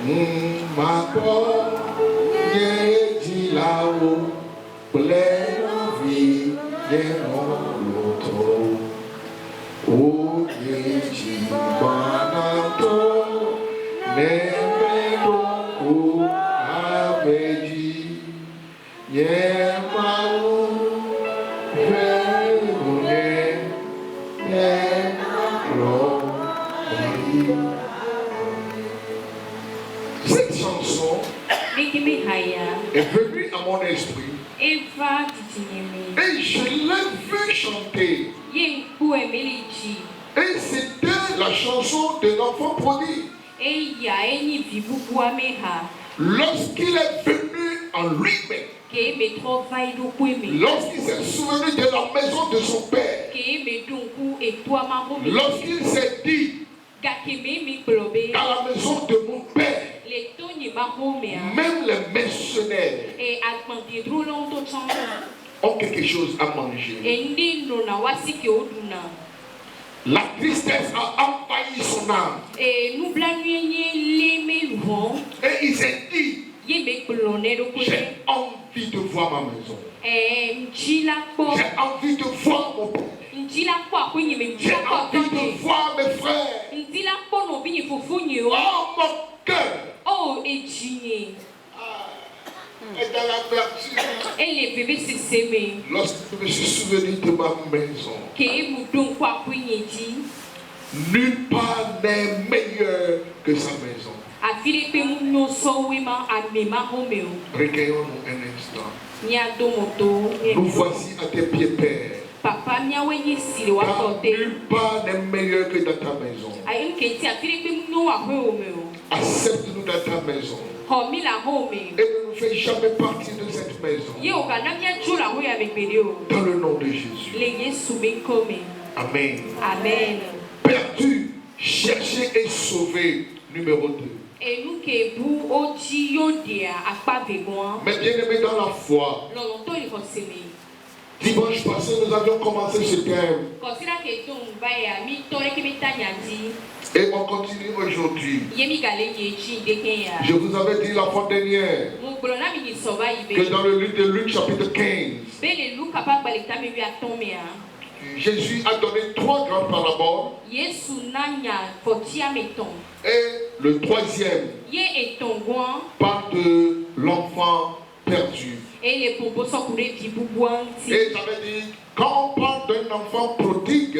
Ma dit là-haut, pleine vie, l'autre. Oh, Dieu, banato, n'aimez donc avait dit, cette chanson est venue à mon esprit et je l'ai vu chanter. Et c'était la chanson de l'enfant prodigue. Lorsqu'il est venu en lui-même, lorsqu'il s'est souvenu de la maison de son père, lorsqu'il s'est dit qu'à la maison de mon père, même les mercenaires ont quelque chose à manger. La tristesse a envahi son âme. Et il s'est dit, j'ai envie de voir ma maison. J'ai envie de voir mon père. J'ai envie de voir mes frères. Oh, mon cœur. Et dans l'amertume, lorsque je me suis souvenu de ma maison, nulle part n'est meilleur que sa maison. Recueillons-nous un instant. Nous voici à tes pieds, Père. Car nulle part n'est meilleur que dans ta maison. Accepte-nous dans ta maison. Et ne nous fais jamais partie de cette maison. Dans le nom de Jésus. Amen. Amen. Perdu, cherché et sauvé, numéro 2. Mais bien aimé dans la foi, dimanche passé, nous avions commencé ce thème. Et on continue aujourd'hui. Je vous avais dit la fois dernière que dans le livre de Luc chapitre 15, Jésus a donné 3 grandes paraboles. Et le troisième parle de l'enfant perdu. Et j'avais dit, quand on parle d'un enfant prodigue,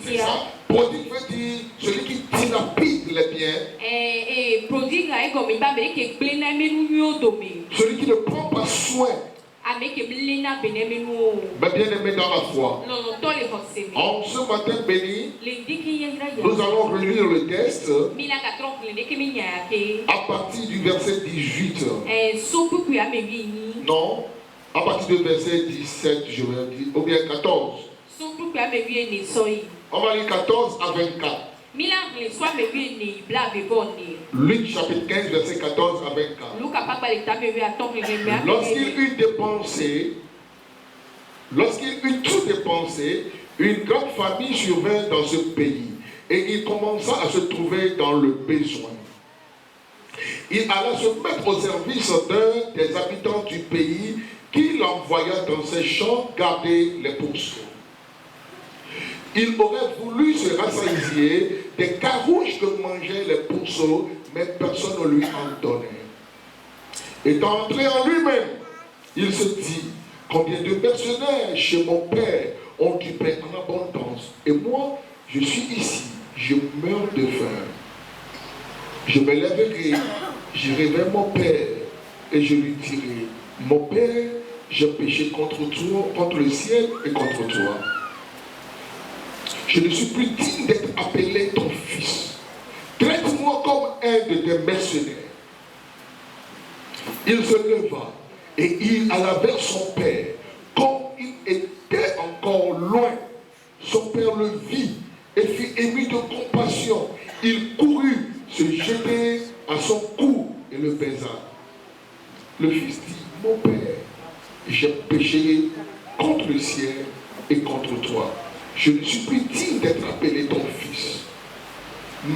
c'est ça. Prodigue veut dire celui qui dilapide les biens. Celui qui ne prend pas soin. Mais bien aimé dans la foi, en ce matin béni, nous allons relire le texte à partir du verset 18. Non, à partir du verset 17, je vais dire, ou bien 14. On va lire 14 à 24. Luc chapitre 15, verset 14 à 24. Lorsqu'il eut tout dépensé, une grande famine survint dans ce pays, et il commença à se trouver dans le besoin. Il alla se mettre au service d'un des habitants du pays, qui l'envoya dans ses champs garder les pourceaux. Il aurait voulu se rassasier des carouges que mangeaient les pourceaux, mais personne ne lui en donnait. Étant entré en lui-même, il se dit, combien de mercenaires chez mon père ont du pain en abondance, et moi, je suis ici, je meurs de faim. Je me lèverai, j'irai vers mon père, et je lui dirai, mon père, j'ai péché contre toi, contre le ciel et contre toi. Je ne suis plus digne d'être appelé ton fils. Traite-moi comme un de tes mercenaires. Il se leva et il alla vers son père. Quand il était encore loin, son père le vit et fut ému de compassion. Il courut se jeter à son cou et le baisa. Le fils dit, mon père, j'ai péché contre le ciel et contre toi. je ne suis plus digne d'être appelé ton fils.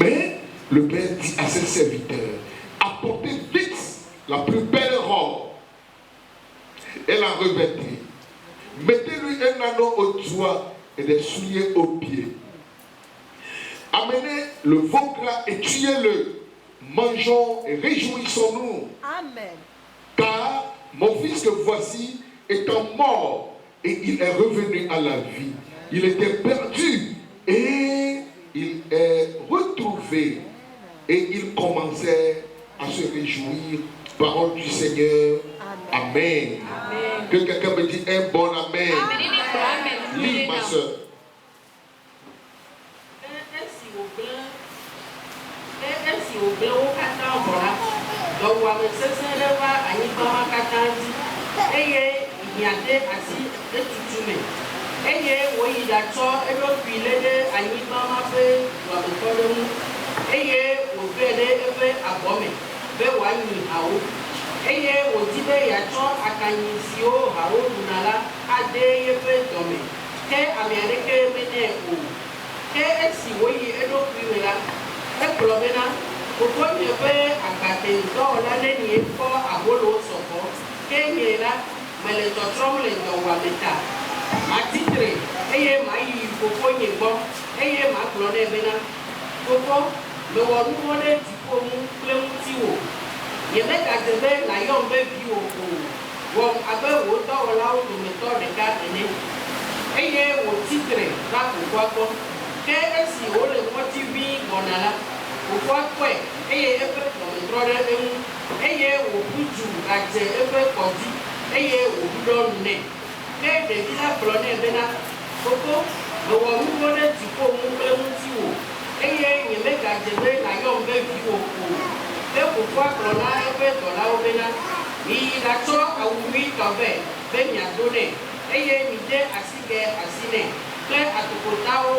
Mais le père dit à ses serviteurs, apportez vite la plus belle robe et la revêtez. Mettez-lui un anneau au doigt et des souliers aux pieds. Amenez le veau gras et tuez-le. Mangeons et réjouissons-nous. Amen. Car mon fils que voici étant mort et il est revenu à la vie. Il était perdu et il est retrouvé. Et il commençait à se réjouir. Parole du Seigneur. Amen. Amen. Que quelqu'un me dise un bon amen. Amen. Lis, ma soeur. Eye wòdi be yàtsɔ akanyi siwo hawo ɖuna la ade yeƒe dɔme ke ame aɖeke menɛ o ke esi woyi eɖokui me la egblɔ bena gbogbo nye ƒe agbate dɔwɔla ne nye kɔ abolo sɔgbɔ ke nye la mele tɔtrɔm le dɔwɔame ta matitre eye mayi gbogbo nye gbɔ eye magblɔ nɛ bena gbogbo mewɔ nuwo ɖe dziƒo ŋu kple ŋutiwò. Yemekadze be nàyɔm be viwò o wɔm abe wò dɔwɔlawo dometɔ ɖeka ene eye wòtsitre va fofoa gbɔ ke esi wòle ŋɔti ʋi gbɔna la fofoa kpɔe eye eƒe dɔme trɔ ɖe eŋu eye wòƒu du gadze eƒe kɔdzi eye wòɖuɖɔ nu nɛ ke ɖevi la gblɔ nɛ bena koko mewɔ nuwo ɖe dziƒo ŋu kple ŋutiwò eye nyemegadze be nàyɔm be viwò o. Ke fofoa gblɔ na eƒe dɔlawo bena miyi ɖatsɔ awu ʋi tɔvɛ be miado nɛ eye mide asigɛ asi nɛ kple atokotawo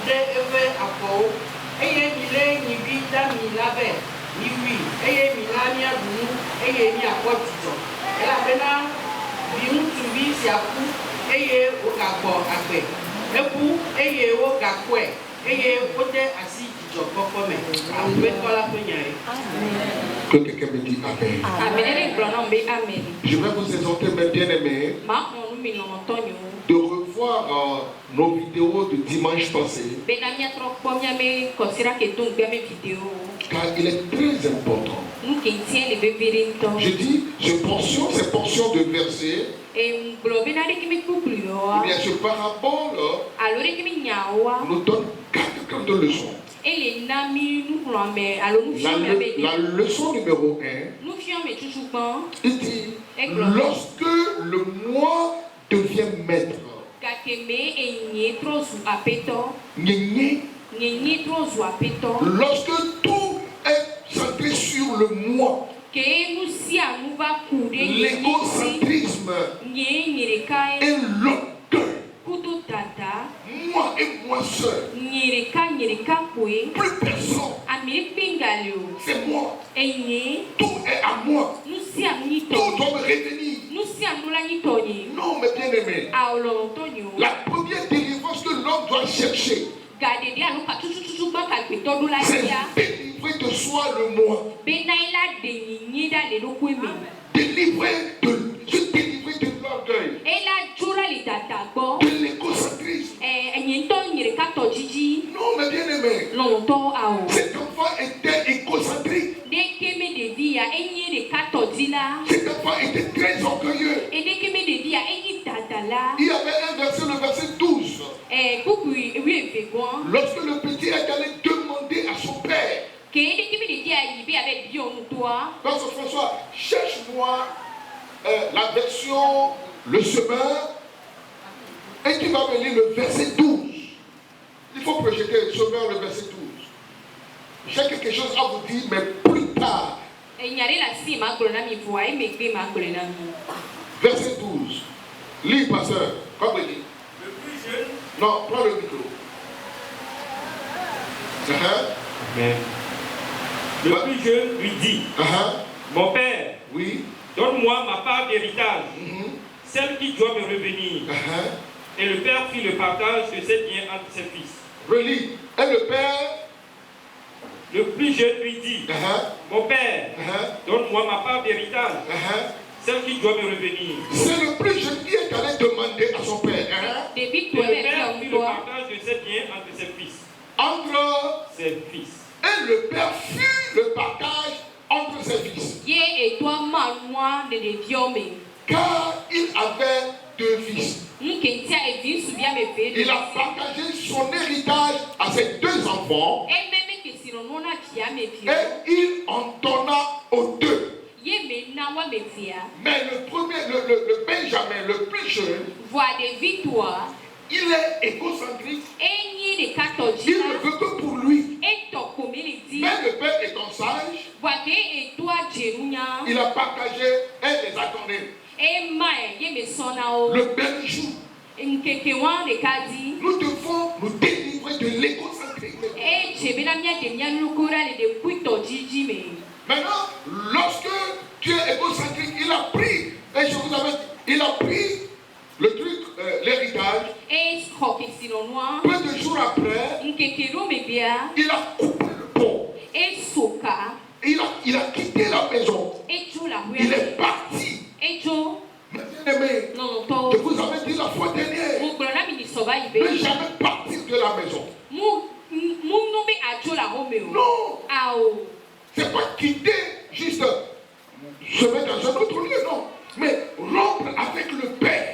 ɖe eƒe afɔwo eye milé nyivi dami la vɛ miwui eye mina miaɖu nu eye miakpɔ dzidzɔ elabena viŋutsuvi sia ku eye wogagbɔ agbe eku eye wogakpɔe eye wode asi. Que quelqu'un me dise Amen. Je vais vous exhorter, mes bien-aimés, de revoir nos vidéos de dimanche passé. Car il est très important. Je dis, ces portions de versets, eh bien, ce parabole nous donne 4 grandes leçons. La leçon numéro 1, il dit, lorsque le moi devient maître, lorsque tout est centré sur le moi, l'égocentrisme et l'orgueil, moi et moi seul, plus personne, c'est moi, tout est à moi, tout doit me revenir. Non, mes bien-aimés, la première délivrance que l'homme doit chercher, c'est délivrer de soi le moi, délivrer de l'orgueil, de l'égocentrisme. Non, mes bien-aimés, cet enfant était égocentrique. Cet enfant était très orgueilleux. Il y avait un verset, le verset 12. Lorsque le petit est allé demander à son père, Pasteur François, cherche-moi la version Le Semeur, et tu vas me lire le verset 12. Il faut projeter le Semeur, le verset 12. J'ai quelque chose à vous dire, mais plus tard. Verset 12. Lis, pasteur. Comme il dit. Le plus jeune. Non, prends le micro. Amen. Le plus jeune lui dit, mon père, oui, donne-moi ma part d'héritage, celle qui doit me revenir. Et le père fit le partage de ses biens entre ses fils. Relis. Et le père, le plus jeune lui dit, mon père, donne-moi ma part d'héritage, celle qui doit me revenir. C'est le plus jeune qui est allé demander à son père. Et le père fit le partage de ses biens entre ses fils. Entre ses fils. Et le père fit le partage entre ses fils. Car il avait 2 fils. Il a partagé son héritage à ses 2 enfants. Et il en donna aux 2. Mais le premier, le Benjamin, le plus jeune, il est égocentrique. Il ne veut que pour lui. Mais le père étant sage, il a partagé et les attendait. Le même jour, nous devons nous délivrer de l'égocentrisme. Maintenant, lorsque tu es égocentrique, il a pris, et je vous avais dit, il a pris le truc, l'héritage. Peu de jours après, il a coupé le pont. Il a quitté la maison. Il est parti. Bien-aimé, je vous avais dit la fois dernière, ne jamais partir de la maison. Non. C'est pas quitter, juste se mettre dans un autre lieu, non. Mais rompre avec le Père.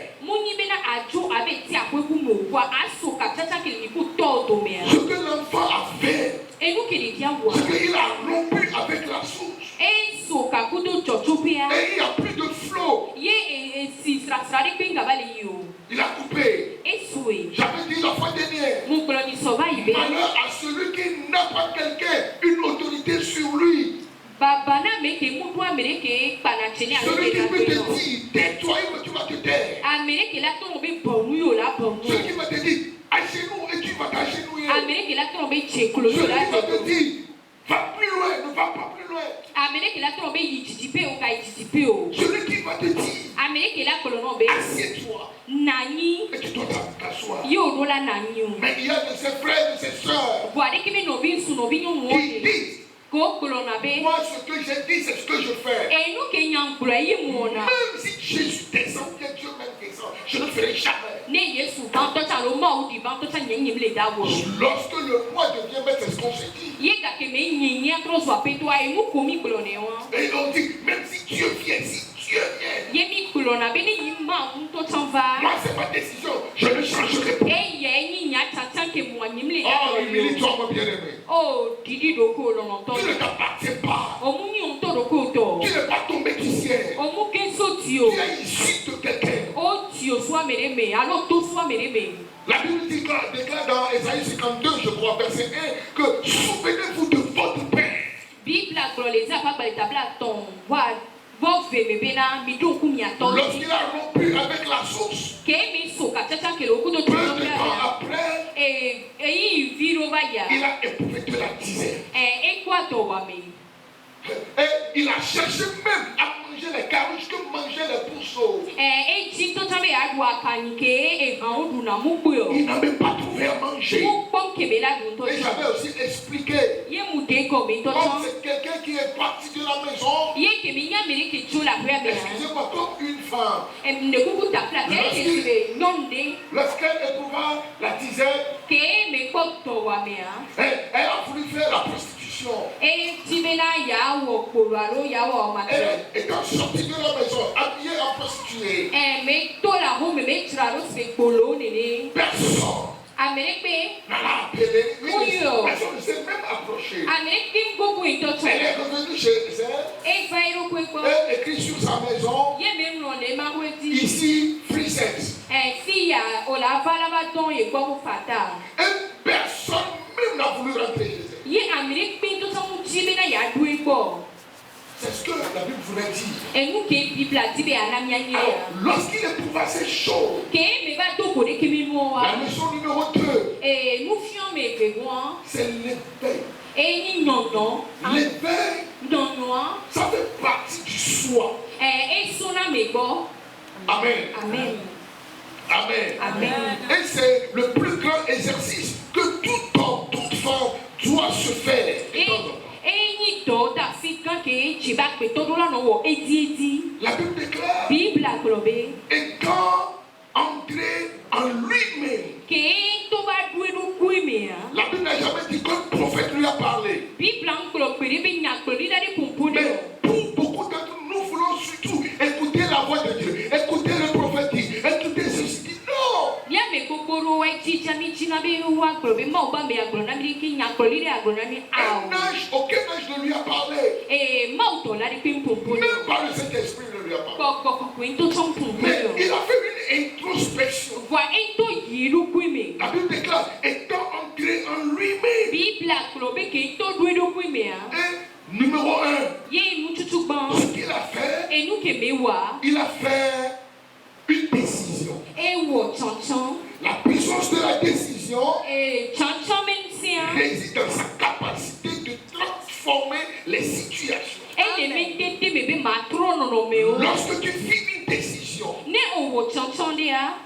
Ce que l'enfant a fait, c'est qu'il a rompu avec la source. Et il n'y a plus de flot. Il a coupé. J'avais dit la fois dernière, malheur à celui qui n'a pas quelqu'un, une autorité sur lui. Celui qui peut te dire, tais-toi, tu vas te taire. Celui qui va te dire, agenouille et tu vas t'agenouiller. Celui qui va te dire, va plus loin, ne va pas plus loin. Celui qui va te dire, assieds-toi. Et tu dois t'asseoir. Mais il y a de ses frères et de ses sœurs qui disent, moi ce que j'ai dit, c'est ce que je fais. Même si Jésus descend, que Dieu même descend, je ne ferai jamais. Lorsque le moi devient maître, c'est ce qu'on se dit. Et ils ont dit, même si Dieu vient, Dieu vient. Moi c'est ma décision, je ne changerai pas. Oh, humilie-toi mon bien-aimé. Tu ne t'appartiens pas. Tu n'es pas ton mécanicien. Tu es issu de quelqu'un. La Bible déclare dans Ésaïe 52, je crois, verset 1, que souvenez-vous de votre Père. Lorsqu'il a rompu avec la source, peu de temps après, il a éprouvé de la disette. Et il a cherché même à manger les carouches que mangeaient les pourceaux. Il n'a même pas trouvé à manger. Et j'avais aussi expliqué, comme c'est quelqu'un qui est parti de la maison, excusez-moi, comme une femme, lorsqu'elle éprouva la disette, elle a voulu faire la prostitution. Elle étant sortie de la maison, habillée en prostituée. Personne n'a appelé. Personne ne s'est même approché. Elle est revenue chez elle. Elle écrit sur sa maison, ici, free sex. Et personne même n'a voulu rentrer chez elle. C'est ce que la Bible voulait dire. Alors, lorsqu'il éprouva ces choses, la leçon numéro 2, c'est l'éveil. L'éveil, ça fait partie du soi. Amen. Amen. Amen. Et c'est le plus grand exercice que tout homme, toute femme doit se faire. La Bible déclare, étant entré en lui-même. La Bible n'a jamais dit qu'un prophète lui a parlé. Mais pour beaucoup d'entre nous, nous voulons surtout écouter la voix de Dieu, écouter le prophète, écouter ceci. Non! Aucun âge ne lui a parlé. Même pas le Saint-Esprit ne lui a parlé. Mais il a fait une introspection. La Bible déclare, étant entré en lui-même. Et numéro 1, ce qu'il a fait, il a fait une décision. La puissance de la décision réside dans sa capacité de transformer les situations. Lorsque tu finis une décision,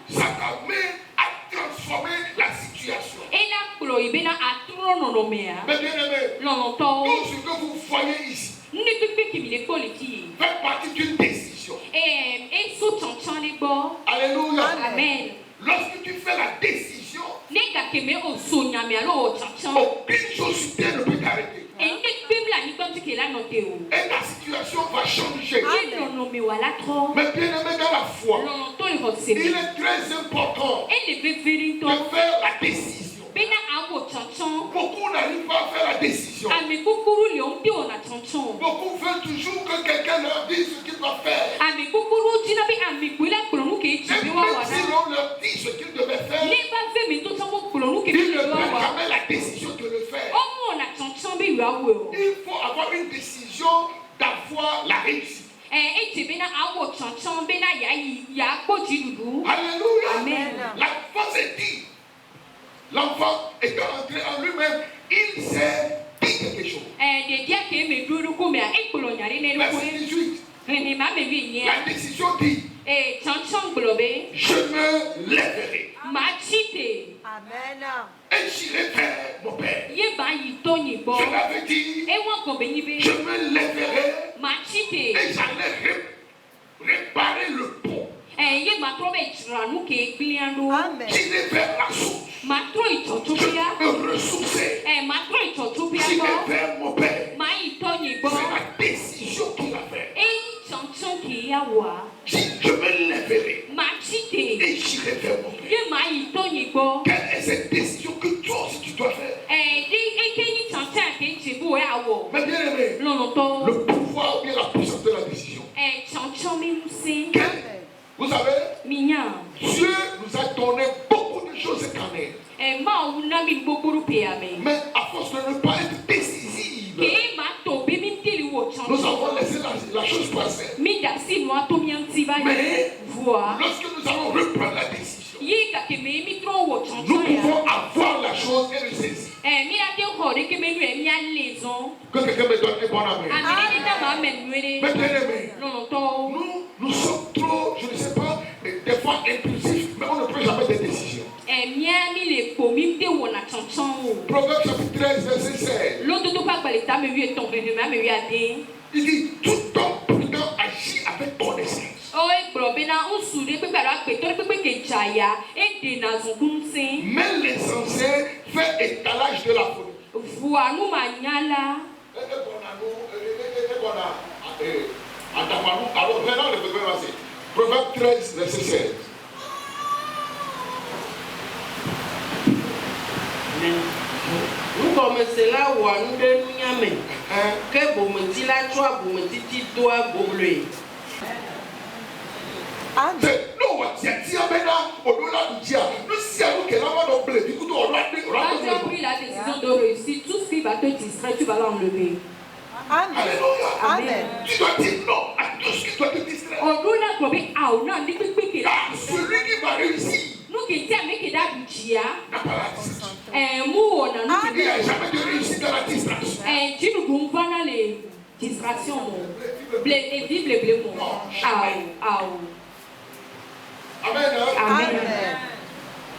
ça t'amène à transformer la situation. Mais bien aimé, tout ce que vous voyez ici fait partie d'une décision. Alléluia. Amen. Lorsque tu fais la décision, aucune chose sur terre ne peut t'arrêter. Et ta situation va changer. Mais bien aimé dans la foi, il est très important de faire la décision. Beaucoup n'arrivent pas à faire la décision. Beaucoup veulent toujours que quelqu'un leur dise ce qu'ils doivent faire. Et même si l'on leur dit ce qu'ils devaient faire, ils ne prennent jamais la décision de le faire. Il faut avoir une décision d'avoir la réussite. Alléluia. Amen. La force est dit. L'enfant étant entré en lui-même, il s'est dit quelque chose. Verset 18. La décision dit, je me lèverai. Amen. Et j'irai vers mon Père. Je l'avais dit, je me lèverai et j'allais réparer le pont. Amen. J'irai vers la source. Je me ressourcer. J'irai vers mon Père. C'est la décision qu'il a faite. Je me lèverai et j'irai vers mon Père. Quelle est cette décision que toi aussi tu dois faire? Mais bien aimé, le pouvoir ou bien la puissance de la décision. Vous savez, Dieu nous a donné beaucoup de choses éternelles. Mais à force de ne pas être décisive, nous avons laissé la chose passer. Mais lorsque nous allons reprendre la décision, nous pouvons avoir la chose et le saisir. Que quelqu'un me donne un bon amen. Mais bien aimé, nous sommes trop, je ne sais pas, des fois impulsifs, mais on ne prend jamais des décisions. Proverbe chapitre 13, verset 16. Il dit, tout homme prudent agit avec connaissance. Mais l'insensé fait étalage de la folie. Alors, maintenant, le Proverbe 13, verset 16. Nugɔmesela wɔa nu ɖe nunya me, ke bometsila tsɔa bometiti doa boblui. Quand tu as pris la décision de réussir, tout ce qui va te distraire, tu vas l'enlever. Alléluia. Amen. Tu dois dire non à tout ce qui doit te distraire. Car celui qui va réussir n'a pas la distraction. Il n'y a jamais de réussite dans la distraction. Amen. Amen.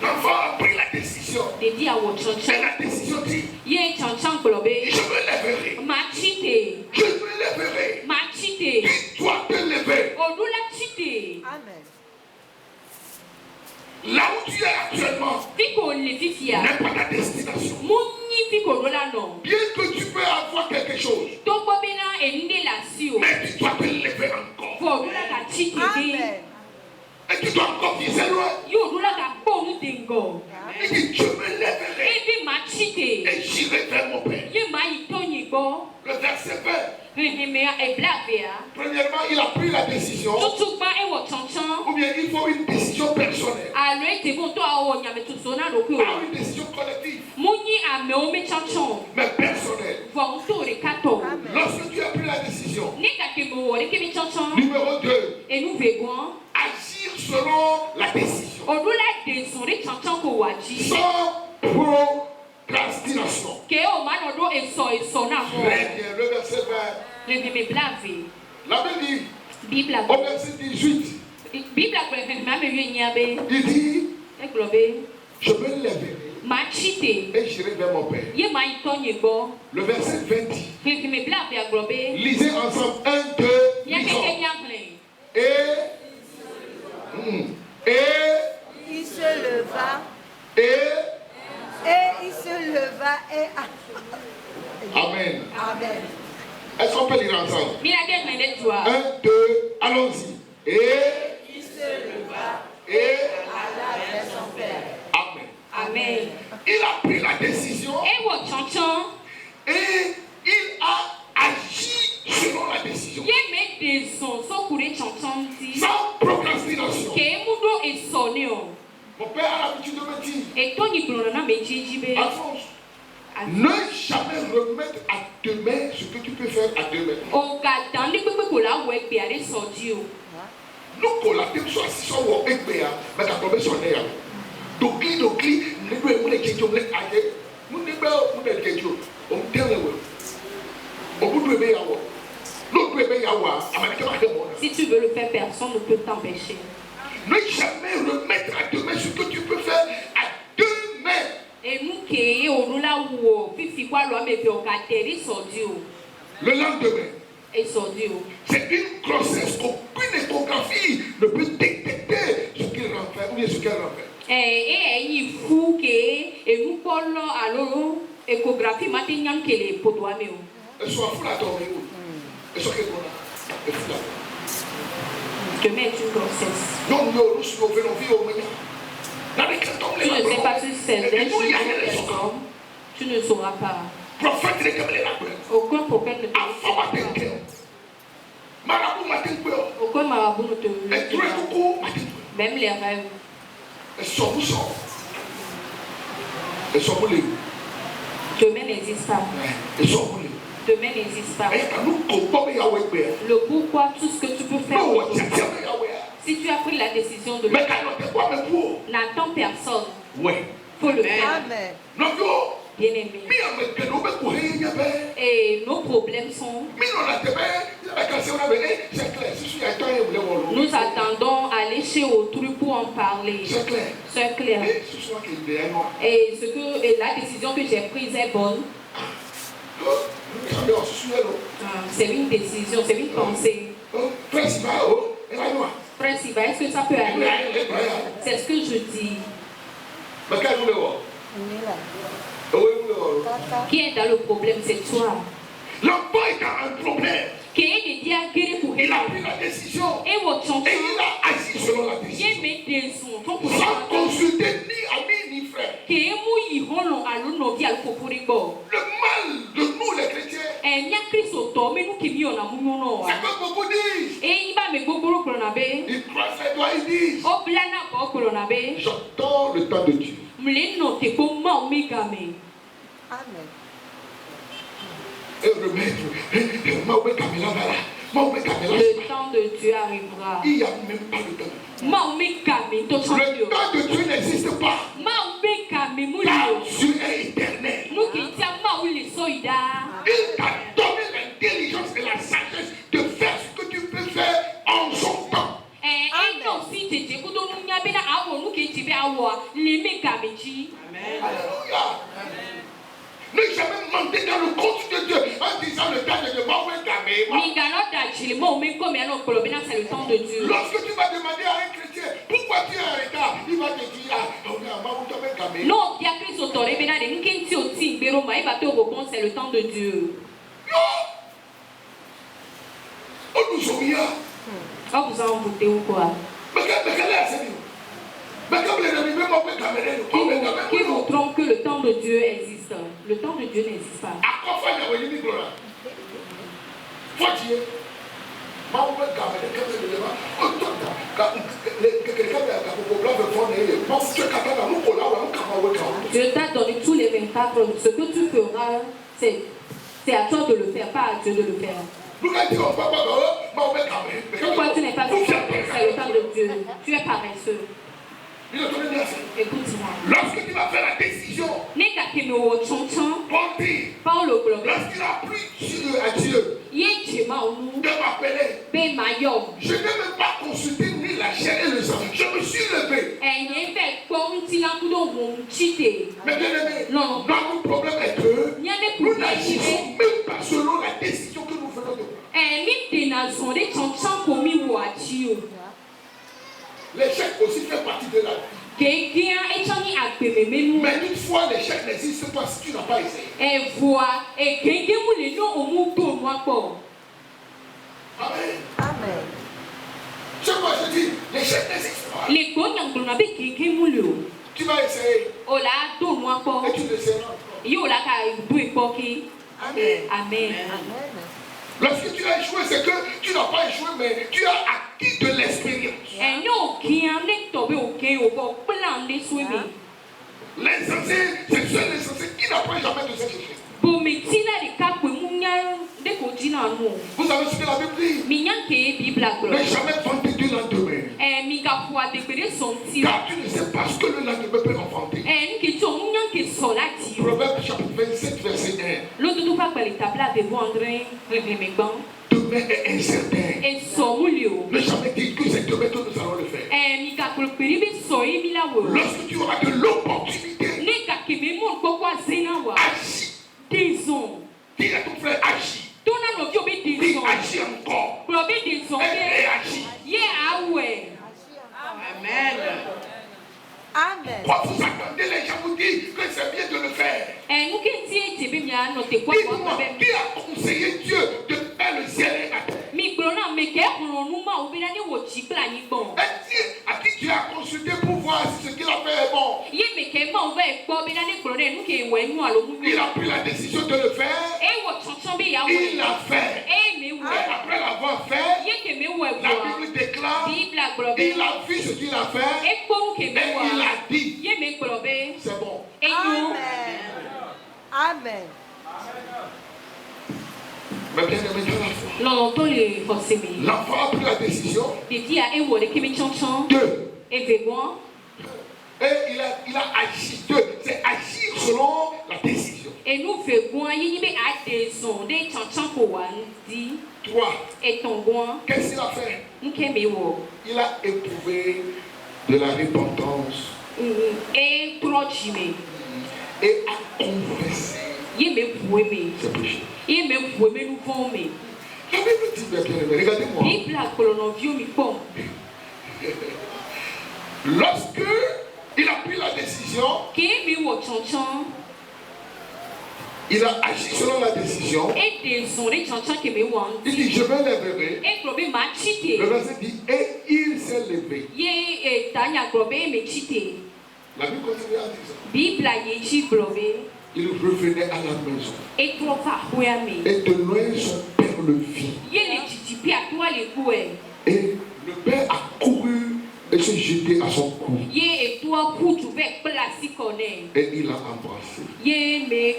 L'enfant a pris la décision. Dedi a wo Et chanchan. la décision dit, Ye chanchan globe. je me lèverai. Ma chite. Je me lèverai. Ma chite. Tu dois te lever. Odula chite. Amen. Là où tu es actuellement Fiko le fifia. n'est pas ta destination. Muni fiko dola no. Bien que tu peux avoir quelque chose, Toko bena ende la sio. mais tu dois te lever encore. Fo odula ka chite de. Amen. Et tu dois encore viser loin. Yo odula ka ponu dengo. Il dit, je me lèverai Ebi ma chite. et j'irai vers mon Père. Ye ma itonyi bo. Le verset 20. Hemea e blavea. Premièrement, il a pris la décision, Tutuba e wo chanchan. ou bien il faut une décision personnelle, Alo ete bon to awo nyame tusona roku. pas une décision collective, Muni ame o me chanchan. mais personnelle. Von to re kato. Lorsque tu as pris la décision, Ne ka ke mo re ke mi chanchan. numéro 2, E nou vegon. agir selon la décision, Odula de son re chanchan ko waji. sans procrastination. Ke o manodo e so na mo. Très bien, le verset 20. Le me blave. La Bible dit, Bible au verset 18, Bible ko e ma me wi nyabe. il dit, E globe. je me lèverai Ma chite. et j'irai vers mon Père. Ye ma itonyi bo. Le verset 20 dit, Me blave a globe. lisez ensemble 1, 2, Ya ke lisons. ke nyamle. Et, Il se leva et, il se leva et Amen. Amen. Est-ce qu'on peut lire ensemble? Mi la ke mende toi. 1, 2, allons-y. Et, Il se leva et, alla vers son père. Amen. Amen. Il a pris la décision E wo chanchan. et il a agi selon la décision. Ye me de son so kure chanchan ti. Sans procrastination. Ke mudo e sonne o. Mon père a l'habitude de me dire, E tonyi glona na me jijibe. Alphonse, ne jamais remettre à demain ce que tu peux faire à demain. O ga dan ni pepe ko la wo egbe are so di o. Nous, qu'on l'a dit, soit si on voit un béa, mais quand on met son nez, donc, nous devons les questions, les aïeux, nous devons les questions, on dit, on peut le avoir. Nous devons avoir, Si tu veux le faire, personne ne peut t'empêcher. ne jamais remettre à demain ce que tu peux faire à demain. Et nous qui on la wo fifi kwa lo me pe o ga teri so di o. Le lendemain, E so di o. c'est une grossesse qu'aucune échographie ne peut détecter ce qu'il renferme ou bien ce qu'elle renferme. Yi fu ke e nu polo alo échographie mate nyam kele poto ame o. Et soit fou la tombe, et soit que et fou la tombe. Demain est une grossesse. Non, nous, nous venons vivre au Ménia. Tu ne sais pas si c'est d'un jour ou personne. Tu ne sauras pas. Prophète ne peut pas. Aucun prophète ne te le Enfant dira matin, pas. marabout matin, Aucun marabout ne te le et dira. coucou matin. Même les rêves. Et sommes sort. Et sommes les. Demain n'existe pas. Et sommes les. Demain n'existe pas. Et quand nous comptons Yahweh, Le pourquoi, tout ce que tu peux faire nous, aujourd'hui. c'est Yahweh. Si tu as pris la décision de le Mais faire, quand on te voit, mais pour. n'attends personne. Ouais. Faut le faire. Amen. Non, yo. Bien aimé. Mi ame que nous me courir, y avait. Et nos problèmes sont, Mi non la tebe. Il avait cassé, on avait. C'est clair. Si je suis à toi, il voulait voir. nous attendons à aller chez autrui pour en parler. C'est clair. C'est clair. Et ce soir qu'il est derrière moi. Et la décision que j'ai prise est bonne. C'est une décision, c'est une pensée. Principal, est-ce que ça peut aller? C'est ce que je dis. On est là. Tata. Qui est dans le problème, c'est toi. L'enfant est dans un problème. Qui est dédié à guérir pour Il a pris la décision. Et votre chanson, Et il a agi selon la décision. il met des sons. Sans consulter ni ami ni frère. Qui est mouillé, on a l'eau qui a le poporigo. Le mal de nous les chrétiens, Et n'y a Christ au temps, mais nous qui vivons dans le monde. c'est que beaucoup disent. Et il va me gogoro colonabe. Ils croisent les doigts, ils disent. Au plana ko colonabe. J'attends le temps de Dieu. M'le note ko ma o mi game. Amen. Et remettre. Maoué Kamela Vala. Maoué Kamela. Le temps de Dieu arrivera. Il n'y a même pas le temps de Dieu. Ma o mi game to Le chandio. temps de Dieu n'existe pas. Ma o mi game mu Car yo. Dieu est éternel. Nous qui tia ma o le soida. Il t'a donné l'intelligence et la sagesse de faire ce que tu peux faire en son temps. Eh, no si tete ko do nya Kameji. Alléluia. Ne jamais mentir dans le compte de Dieu en disant le temps de Dieu. C'est le temps de Dieu. Lorsque tu vas demander à un chrétien pourquoi tu es en retard, il va te dire non, il y a plus d'autres. Il va te répondre, c'est le temps de Dieu. On nous oublie. Oh, vous en foutez ou quoi? Qui vous trompe que le temps de Dieu existe? Le temps de Dieu n'existe pas. Dieu t'a donné tous les 24 heures. Ce que tu feras, c'est à toi de le faire, pas à Dieu de le faire. Pourquoi tu n'es pas fait? C'est le temps de Dieu. Tu es paresseux. Écoute-moi. Lorsque tu vas faire la décision, lorsqu'il a plu à Dieu de m'appeler, je n'ai même pas consulté ni la chair et le sang. Je me suis levé. Mais bien aimé, notre problème est que nous n'agissons même pas selon la décision que nous venons de prendre. L'échec aussi fait partie de la vie. Mais toutefois, l'échec n'existe pas si tu n'as pas essayé. Amen. Amen. C'est quoi je dis? L'échec n'existe pas. Tu vas essayer. Et tu l'essaieras. Amen. Amen. Lorsque tu as échoué, c'est que tu n'as pas échoué, mais tu as acquis de l'expérience. L'insensé, c'est seul l'insensé qui n'apprend jamais de cette échec. Vous savez ce que la Bible dit? Ne jamais vanter du lendemain. Car tu ne sais pas ce que le lendemain peut enfanter. Proverbe chapitre 27, verset 1. Demain est incertain. Ne jamais dire que c'est demain que nous allons le faire. Lorsque tu auras de l'opportunité, agis. Dis à ton frère, agis. Dis, agis encore. Et agis. Amen. Amen. Quand vous attendez, les gens vous disent que c'est bien de le faire. Dis-moi, qui a conseillé Dieu de faire le ciel et la terre? À qui tu as consulté pour voir si ce qu'il a fait est bon? Il a pris la décision de le faire. Il l'a fait. Et après l'avoir fait, la Bible déclare, il a vu ce qu'il a fait et il a dit, c'est bon. Amen. Amen. Mais bien aimé dans la foi, l'enfant a pris la décision de, et il a agi. C'est agir selon la décision. Toi, qu'est-ce qu'il a fait? Il a éprouvé de la repentance et a confessé ses péchés. La Bible dit, bien aimé, regardez-moi. Lorsque il a pris la décision, il a agi selon la décision. Il dit, je me lèverai. Le verset dit, et il s'est levé. La Bible continue à dire ça. Il revenait à la maison. Et de loin, son père le vit. Et le père a couru et s'est jeté à son cou. Et il l'a embrassé. Et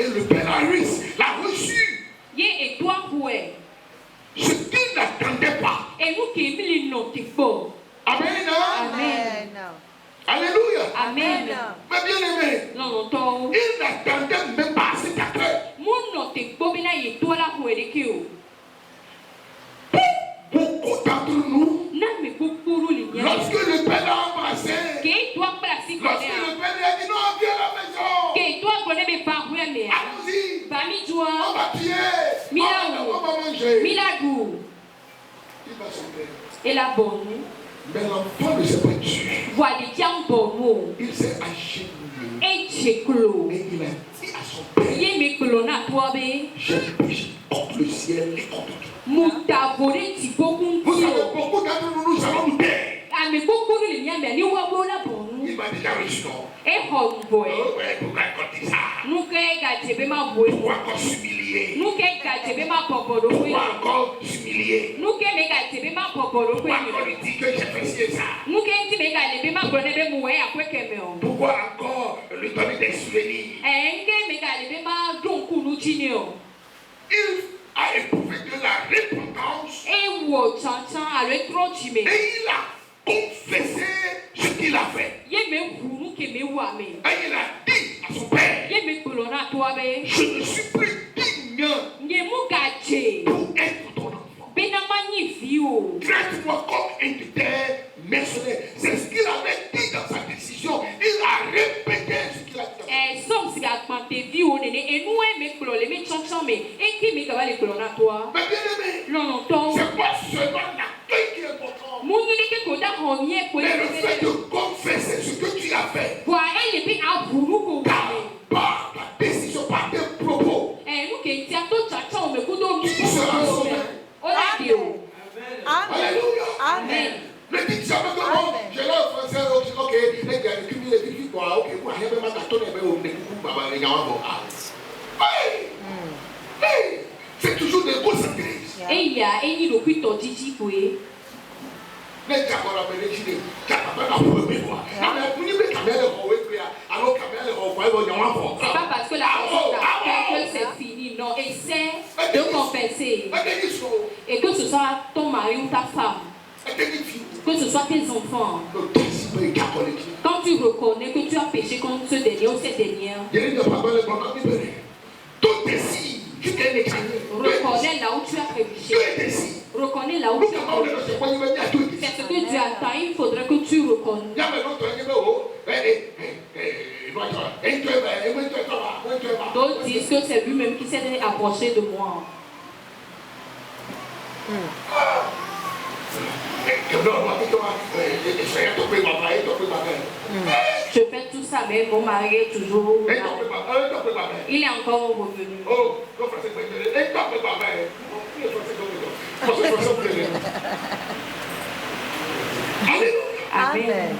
le père l'a reçu. Ce qu'il n'attendait pas. Amen. Amen. Alléluia. Amen. Mais bien aimé, il n'attendait même pas cet accueil. Beaucoup d'entre nous, lorsque le père l'a embrassé, manger. Milagou. Il va son père. Et la bonne. Mais l'enfant ne s'est pas tué. Voilà, il y a un bon mot. Il s'est agenouillé. Et j'ai clos. Et il a dit à son père, Il me clona toi, bé. j'ai péché contre le ciel et contre toi. Moutavore ti beaucoup. Vous savez, beaucoup d'entre nous, nous allons nous taire. Ah, mais beaucoup de les miens, mais nous avons la bonne. Il m'a déjà reçu, non? Et hon boy. Oh, ouais, pourquoi raconter ça? Nous qu'est gâté, ma boy. Pourquoi encore s'humilier? Nous qu'est gâté, ma popolo. Pourquoi encore s'humilier? Nous qu'est gâté, ma popolo. Pourquoi encore lui dire que j'ai fait ci et ça? Nous qu'est dit, mais gâté, ma bonne, moué, après qu'elle me. Pourquoi encore lui donner des souvenirs? Eh, mais gâté, ma donc, nous t'ignons. Il a éprouvé de la repentance Et wo chantant à l'étranger. et il a confessé ce qu'il a fait. Yé me voulou que me wame. Et il a dit à son père, Yé me colonna toi, bé. je ne suis plus digne Yé mou gâté. pour être ton enfant. Bena magnifique. Traite-moi comme un de tes mercenaires. C'est ce qu'il avait dit dans sa décision. Il a répété ce qu'il a dit. Eh, somme si a planté vie au néné. Et nous, me colonne, me chantant, mais. Et qui me cavale colonna toi? Mais bien aimé, Non, non, toi. c'est pas seulement l'accueil qui est important, Mouni que koda homie ko mais le fait de confesser ce que tu as fait. Kwa elle bi a voulu ko Par ta décision, par tes propos. eh nous que ti a to chacha o me ko do Qui sera sauvé? o la dio. Alléluia. Amen. Le dit jamais que bon, je l'ai offensé, ok, les gars, les cumulés, les filles, quoi, ok, moi, je vais me mettre mais on est beaucoup, maman, les gars, bon, hey, c'est toujours des grosses crises. Et ya eni do ku to titi ko e. Les gars, on a mené chine, tu as pas la première fois. Non, mais vous n'y mettez pas le roi, alors quand le roi, il va y avoir un C'est pas parce que la personne a fait que c'est fini, non, essaie de compenser. Et que ce soit ton mari ou ta femme, que ce soit tes enfants. Quand tu reconnais que tu as péché contre ce dernier ou cette dernière, reconnais là où tu as péché. Reconnais là où tu as péché. C'est ce que Dieu attend, il faudrait que tu reconnaisses. D'autres disent que c'est lui-même qui s'est approché de moi. Je fais tout ça, mais mon mari est toujours là. Il est encore revenu. Amen.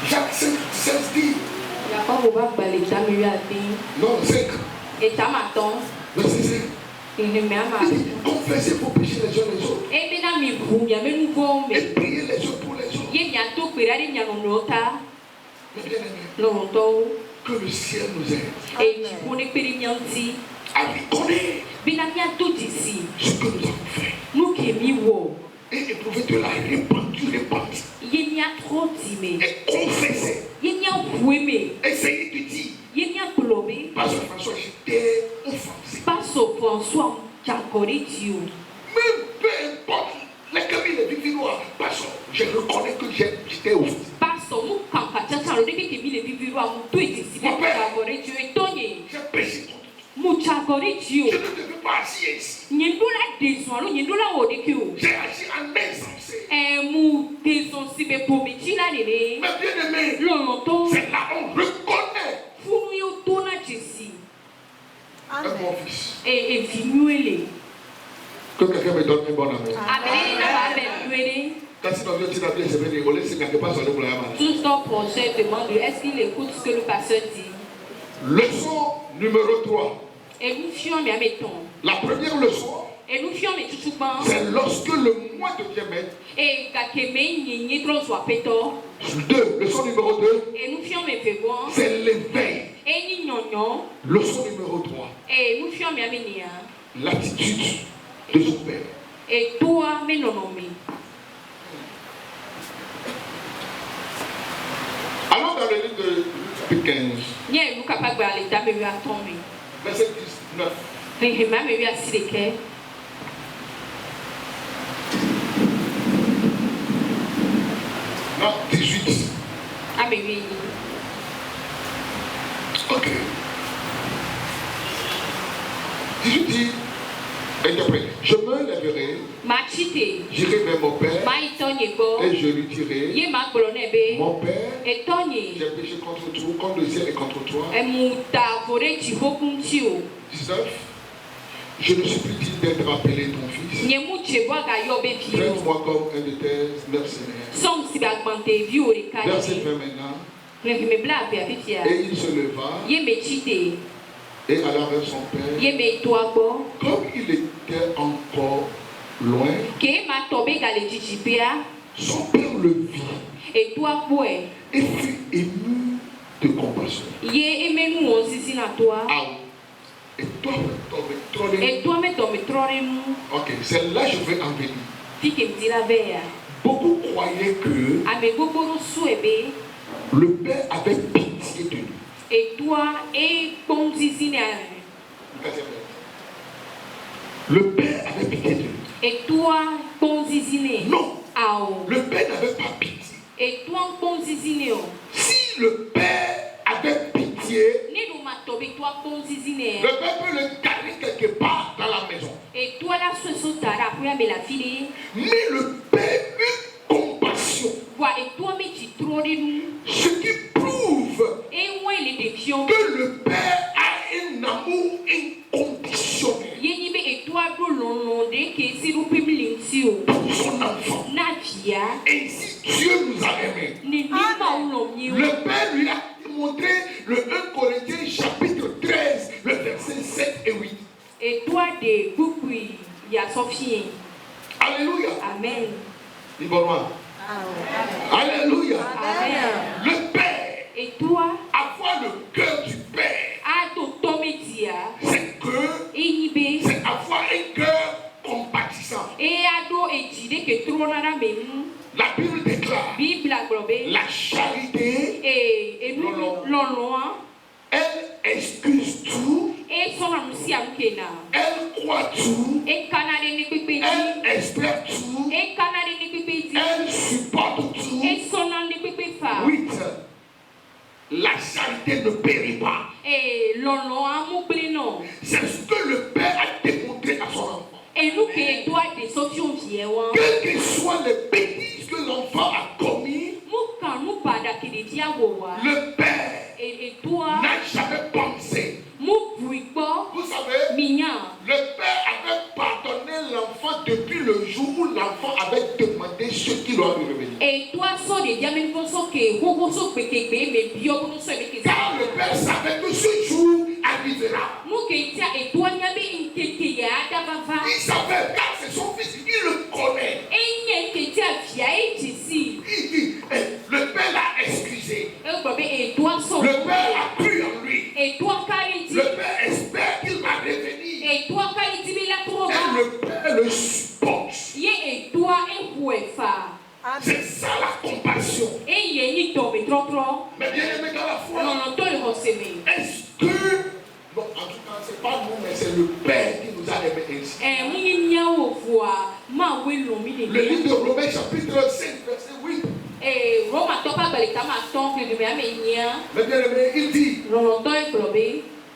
Jacques 5, 16 dit. Non, 5. Et t'as ma tante. Verset 5. Il ne m'a pas. Confessez vos péchés les uns les autres. Et bien, mes bouts, il y a mes nouveaux. Et priez les uns pour les autres. Il y a bientôt que il y a mon nota. Mais bien aimé, Longtemps. que le ciel nous aide Et tu connais périmenti. à reconnaître Bien, il y a tout ici. ce que nous avons fait. Nous qui mis Et éprouver de la repentance. il y a trop d'imé. Et confesser. Il y a fouémé. Essayez de dire. Il y a globé. Parce que François, j'étais offensé. Pas au François, Dieu. Même peu importe les cabines de Vivinois. Parce que je reconnais que j'étais offensé. Pas au mou campacha, ça le dit que mi le viviroa, mon tout est ici. Mon père, Dieu est tonné. J'ai péché contre toi. Muchagori Dieu. Je ne devais pas agir ici. Nyendula deswalo, nyendula odekio. J'ai agi en insensé. Mu desonsi be pomiti la nene. Mais bien aimé, Loloto. c'est là on reconnaît Funu yo tona jesi. un bon fils. Et vinuele. Que quelqu'un me donne un bon ami. Amen na ba ben nuele. Quand si dans Dieu t'as bien, c'est bien, on laisse quelque part sur le boulot. Tout ton projet demande est-ce qu'il écoute ce que le pasteur dit. Leçon numéro 3. Et nous fions mais mettons. La première leçon, Et nous fions mais tout souvent. c'est lorsque le mois devient maître. Et kakeme nyenye tro soit peto. 2. Leçon numéro 2, Et nous fions mais febon. c'est l'éveil. Et ni nyonyo. Leçon numéro 3, Et nous fions mais amenia. l'attitude de son père. Et toi mais nonomi. Allons dans le livre de Luc chapitre 15, Nye nous capable à l'état mais lui a tombé. verset 19. Et même lui a sileke. Non, 18. Ah mais oui. Ok. 18 interprète. Je me lèverai, j'irai vers mon père et je lui dirai, mon père, j'ai péché contre toi, contre le ciel et contre toi. 19. Je ne suis plus digne d'être appelé ton fils. Traite-moi comme un de tes mercenaires. Verset 20 maintenant. Et il se leva et alla vers son père. Comme il était encore loin, son père le vit et fut ému de compassion. Et toi, ok, c'est là que je veux en venir. Beaucoup croyaient que le père avait pitié de lui. Le père avait pitié de lui. Non, le père n'avait pas pitié. Si le père avait pitié, le père peut le garder quelque part dans la maison. Mais le père eut compassion. Ce qui prouve que le père a un amour inconditionnel pour son enfant. Ainsi Dieu nous a aimés. Le père lui a montré le 1 Corinthiens chapitre 13, le verset 7 et 8. Alléluia. Amen. Alléluia. Amen. Le père, et toi, avoir le cœur du père, c'est avoir un cœur compatissant. La Bible déclare la charité, elle excuse tout, elle croit tout, elle espère tout, elle supporte tout. 8. La charité ne périt pas. C'est ce que le père a démontré à son enfant. Quelles que soient les bêtises que l'enfant a commis, le père n'a jamais pensé. Vous savez, le père avait pardonné l'enfant depuis le jour où l'enfant avait demandé ce qu'il doit lui revenir. Car le père savait que ce jour arrivera. Il savait, car c'est son fils, il le connaît. Il dit, le père l'a excusé. Le père a cru en lui. Le père espère qu'il va revenir. Et le père le supporte. C'est ça la compassion. Mais bien aimé dans la foi, est-ce que, non, en tout cas, c'est pas nous, mais c'est le Père qui nous a aimés ainsi. Le livre de Romains chapitre 5, verset 8. Mais bien aimé, il dit,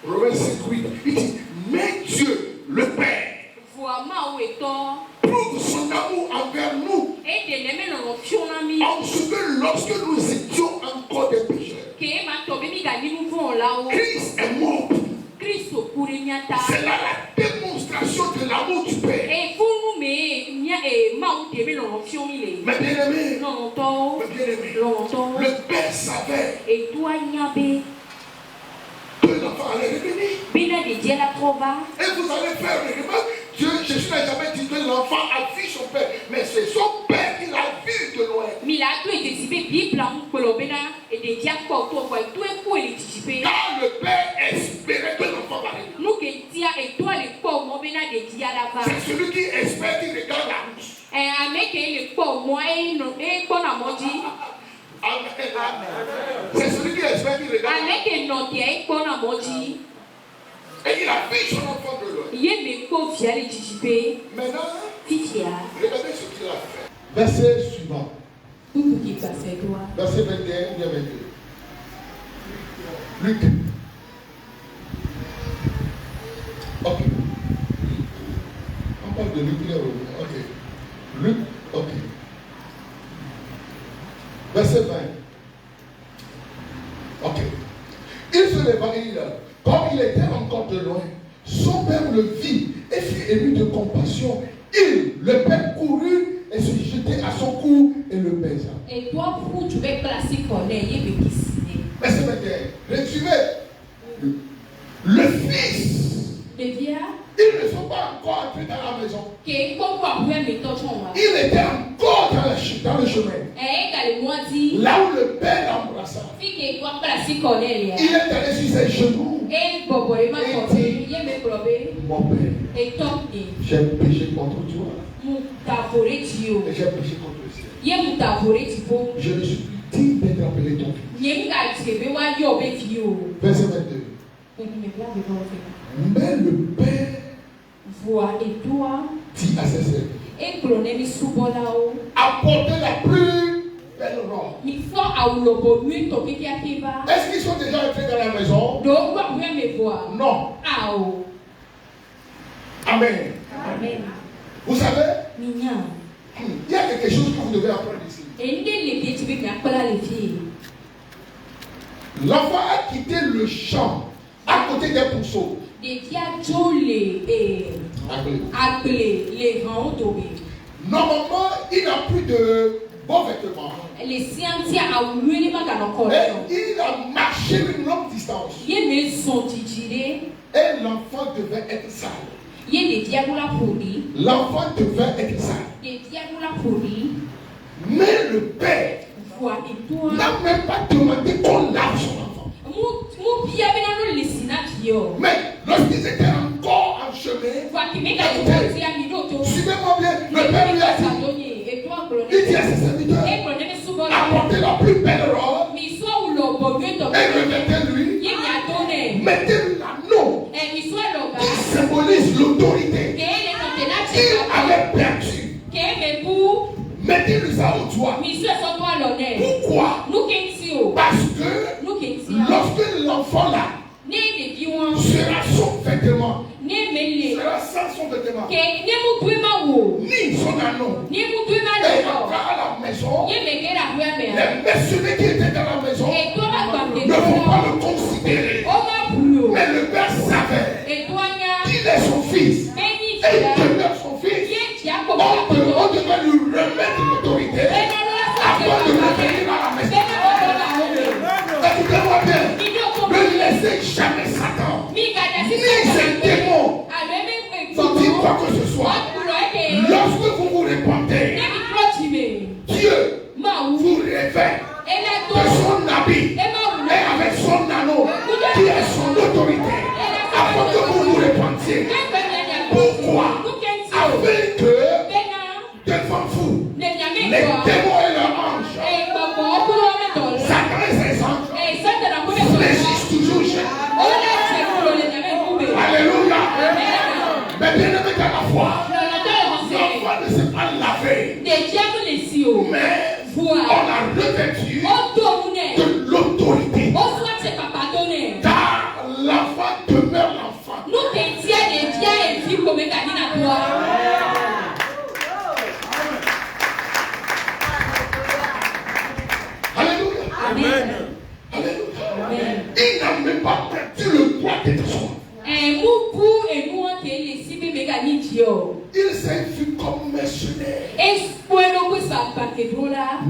Romains 5, 8, il dit, mais Dieu, le Père, prouve son amour envers nous en ce que lorsque nous étions encore des pécheurs, Christ est mort. C'est là la démonstration de l'amour du Père. Mais bien aimé, le Père savait que l'enfant allait revenir. Et vous allez faire une remarque. Jésus n'a jamais dit que l'enfant a vu son père, mais c'est son père qui l'a vu de loin. Car le père espérait que l'enfant va revenir. C'est celui qui espère qu'il regarde la route. Amen. C'est celui qui espère qu'il regarde la route. Et il a vu son enfant de loin. Maintenant, regardez ce qu'il a fait. Verset suivant. Verset 21 et 22. Luc. Ok. Ok. Il se leva et comme il était encore de loin, son père le vit et fut ému de compassion. Le père courut et se jetait à son cou et le baisa. Et toi, pour tu veux placer Corneille, il veut qu'il signe. Mais c'est maintenant, résumé. Le fils, le vieux, ils ne sont pas encore entrés dans la maison. Il était encore dans le chemin. Là où le père l'embrassa. Il est allé sur ses genoux. Et dit, mon père, j'ai péché contre toi. Et j'ai péché contre le ciel. Je ne suis plus digne d'être appelé ton fils. Verset 22. Mais le père dit à ses serviteurs, apportez la plus belle robe. Est-ce qu'ils sont déjà entrés dans la maison? Non. Amen. Amen. Vous savez, il y a quelque chose que vous devez apprendre ici. L'enfant a quitté le champ à côté des pousseaux. Normalement, il n'a plus de bons vêtements. Et il a marché une longue distance. Et l'enfant devait être sale. L'enfant devait être sale. Mais le père n'a même pas demandé qu'on lave son enfant. Mais lorsqu'ils étaient encore en chemin, suivez-moi bien, le père lui a dit, il dit à ses serviteurs, apportez la plus belle robe et remettez-lui, mettez-lui l'anneau qui symbolise l'autorité qu'il avait perdu. Mettez-lui ça au doigt. Pourquoi? Parce que lorsque l'enfant là sera son vêtement, sera sans son vêtement, ni son anneau, et il rentrera à la maison, les messieurs qui étaient dans la maison ne vont pas le considérer. Mais le père savait qu'il est son fils et il demeure son fils. On devait lui remettre l'autorité avant de revenir à la maison. Écoutez-moi bien, ne laissez jamais Satan ni ses démons vous dire quoi que ce soit. Lorsque vous vous répandez, Dieu vous révèle de son habit et avec son anneau qui est son autorité avant que vous vous répandiez. Pourquoi? Afin que devant vous, les démons et leurs anges, Satan et ses anges, fléchissent toujours chez vous. Alléluia. Mais bien aimé dans la foi, l'enfant ne s'est pas lavé, mais on a revêtu de l'autorité. Car l'enfant demeure l'enfant. Alléluia. Amen. Alléluia. Il n'a même pas perdu le poids de son enfant. Il s'est vu comme mercenaire.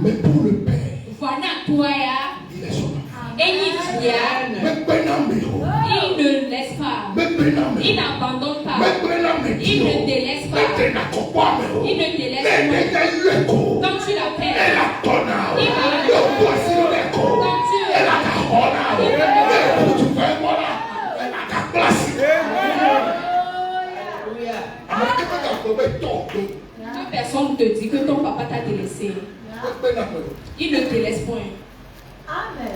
Mais pour le père, il est son enfant. Il ne laisse pas. Il n'abandonne pas. Il ne te laisse pas. Il ne te laisse pas. Quand tu l'appelles, il quand personne te dit que ton papa t'a délaissé, il ne te laisse point. Amen.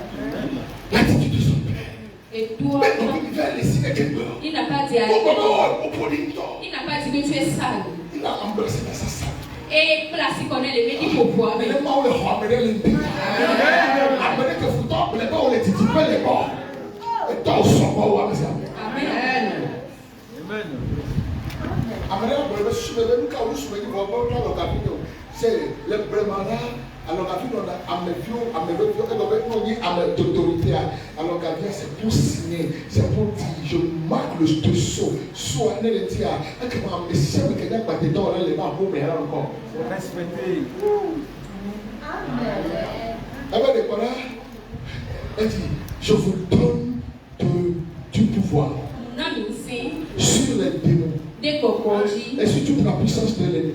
L'attitude de son père. Et toi, il n'a pas dit à il n'a pas dit que tu es sale. Il a embrassé dans sa salle. Et placé qu'on est les médicaux pour pouvoir. C'est le prémandat, alors la vie, on a on dit à d'autorité, alors qu'elle c'est pour signer, c'est pour dire, je marque le sceau, soit elle est dire, que ma mission est qu'elle n'a pas de temps, elle n'est pas pour mais encore. Respecter. Alors, les parents, elle dit, je vous donne du pouvoir sur les démons. Et surtout la puissance de l'ennemi.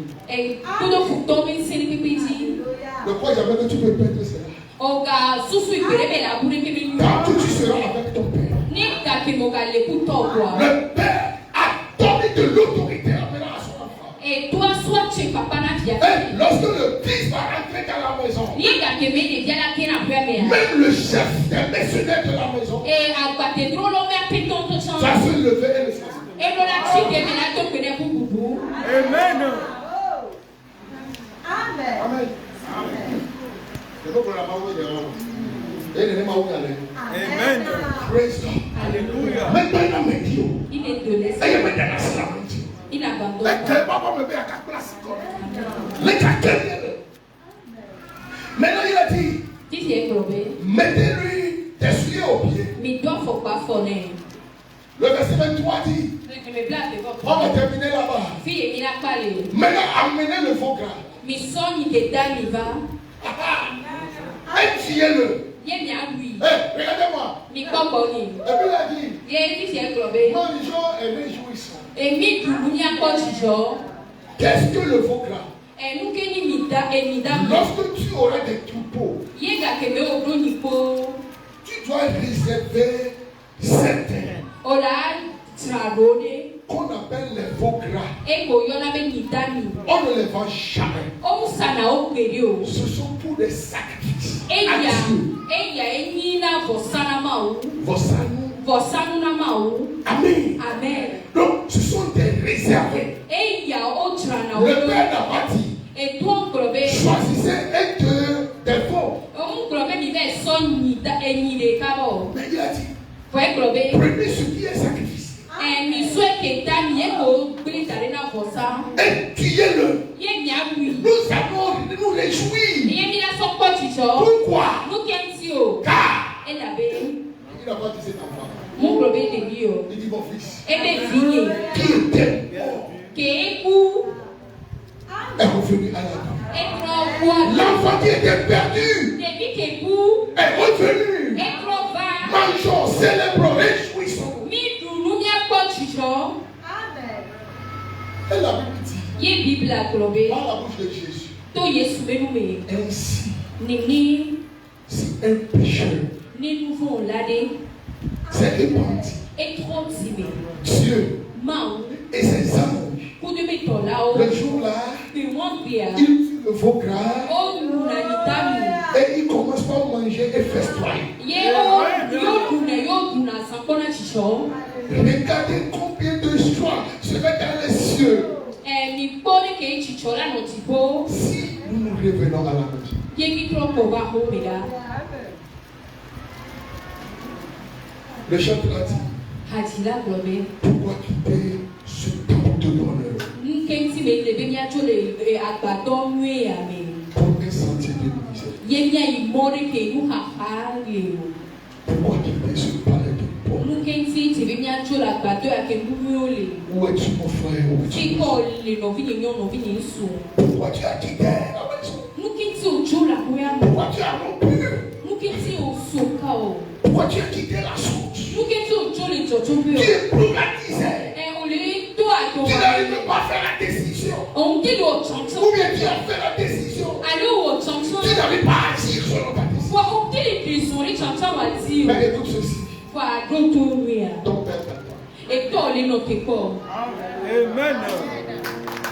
Ne crois jamais que tu peux perdre cela. Car tu seras avec ton Père. Le Père a donné de l'autorité à son enfant. Et toi, soit tu es papa, et lorsque le fils va rentrer dans la maison, même le chef des mercenaires de la maison va se lever et le chasser. Amen. Amen. Amen. Praise God. Alléluia. Maintenant, Il est de l'esprit. Il abandonne. Maintenant, il a dit, mettez-lui des souliers aux pieds. Le verset 23 dit, on va terminer là-bas. Maintenant, amenez le faux gras. Et tuez-le. Regardez-moi. Et puis il a dit, mangeons et réjouissons. Qu'est-ce que le faux gras? Lorsque tu auras des troupeaux, tu dois réserver certains qu'on appelle les faux gras. On ne les vend jamais. Ce sont pour des sacrifices. Amen. Amen. Donc, ce sont des réservés. Le Père n'a pas dit. Choisissez un des faux. Mais il a dit, prenez ce qui est sacrifice. Et tuez-le. Nous allons nous réjouir. Pourquoi? Car il n'a pas dit cet enfant. Il dit mon fils. Qui était mort est revenu à la vie. L'enfant qui était perdu est revenu. Mangeons, célébrons, réjouissons. Et la Bible dit, par la bouche de Jésus, ainsi, si un pécheur s'est répandu, Dieu et ses anges, le jour-là, il tue le veau gras et il commence par manger et festoyer. Regardez combien de joie serait dans les cieux si nous nous revenons à la maison. Le chanteur a dit, pourquoi quitter ce temps de bonheur pour un sentier de misère? Pourquoi quitter ce palais de pauvre? Où es-tu mon frère? Où es-tu? Pourquoi tu as quitté la maison? Pourquoi tu as rompu? Pourquoi tu as quitté la source? Tu es pour la misère. Tu n'arrives pas à faire la décision. Ou bien tu as fait la décision. Tu n'arrives pas à agir selon ta décision. Mais écoute ceci. Ton Père t'attend. Amen.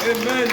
Amen.